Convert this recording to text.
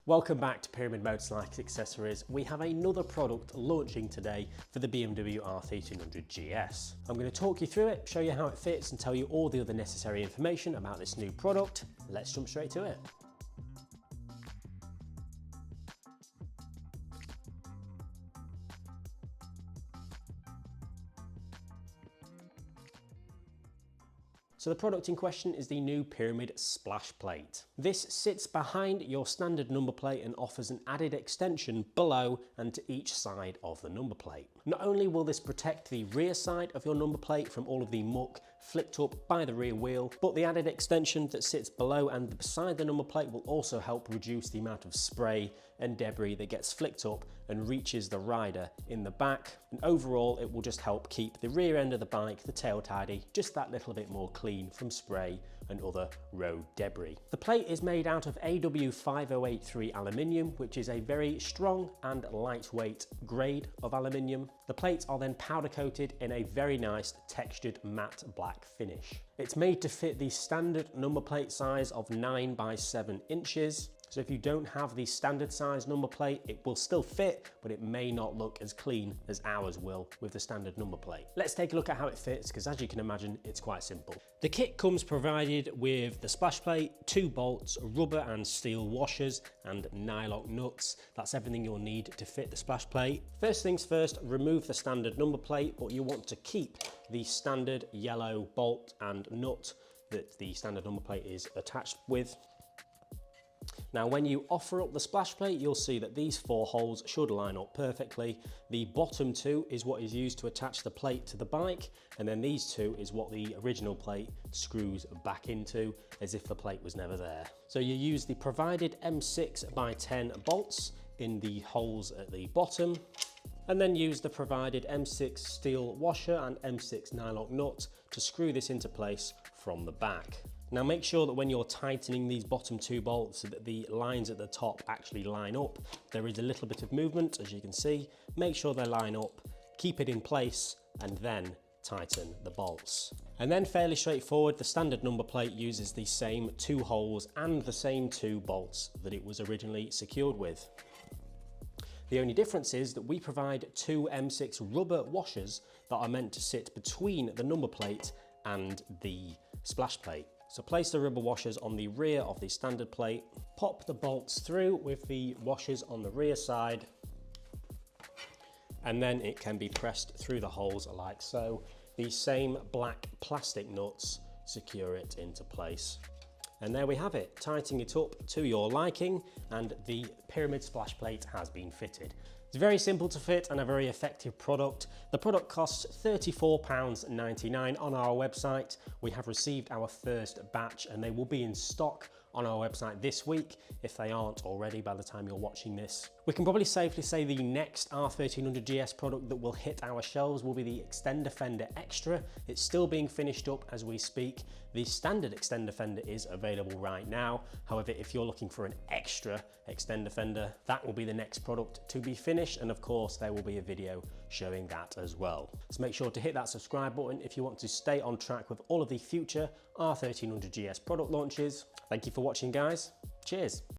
Welcome back to Pyramid Motorcycle Accessories. We have another product launching today for the BMW R1300 GS. I'm going to talk you through it, show you how it fits and tell you all the other necessary information about this new product. Let's jump straight to it. So the product in question is the new Pyramid splash plate. This sits behind your standard number plate and offers an added extension below and to each side of the number plate. Not only will this protect the rear side of your number plate from all of the muck flicked up by the rear wheel, but the added extension that sits below and beside the number plate will also help reduce the amount of spray and debris that gets flicked up and reaches the rider in the back. And overall, it will just help keep the rear end of the bike, the tail tidy, just that little bit more clean from spray and other road debris. The plate is made out of AW5083 aluminium, which is a very strong and lightweight grade of aluminium. The plates are then powder coated in a very nice textured matte black finish. It's made to fit the standard number plate size of 9 by 7 inches. So if you don't have the standard size number plate, it will still fit, but it may not look as clean as ours will with the standard number plate. Let's take a look at how it fits, because as you can imagine, it's quite simple. The kit comes provided with the splash plate, 2 bolts, rubber and steel washers, and nylock nuts. That's everything you'll need to fit the splash plate. First things first, remove the standard number plate, but you want to keep the standard yellow bolt and nut that the standard number plate is attached with. Now, when you offer up the splash plate, you'll see that these 4 holes should line up perfectly. The bottom 2 is what is used to attach the plate to the bike, and then these 2 is what the original plate screws back into, as if the plate was never there. So you use the provided M6 by 10 bolts in the holes at the bottom, and then use the provided M6 steel washer and M6 nylock nut to screw this into place from the back. Now make sure that when you're tightening these bottom 2 bolts that the lines at the top actually line up. There is a little bit of movement, as you can see. Make sure they line up, keep it in place, and then tighten the bolts. And then fairly straightforward, the standard number plate uses the same 2 holes and the same 2 bolts that it was originally secured with. The only difference is that we provide 2 M6 rubber washers that are meant to sit between the number plate and the splash plate. So place the rubber washers on the rear of the standard plate, pop the bolts through with the washers on the rear side, and then it can be pressed through the holes like so. These same black plastic nuts secure it into place. And there we have it, tightening it up to your liking, and the Pyramid splash plate has been fitted. It's very simple to fit and a very effective product. The product costs £34.99 on our website. We have received our first batch and they will be in stock on our website this week, if they aren't already by the time you're watching this. We can probably safely say the next R1300 GS product that will hit our shelves will be the Extender Fender Extra. It's still being finished up as we speak. The standard Extender Fender is available right now. However, if you're looking for an extra Extender Fender, that will be the next product to be finished. And of course, there will be a video showing that as well. So make sure to hit that subscribe button if you want to stay on track with all of the future R1300 GS product launches. Thank you for watching, guys. Cheers.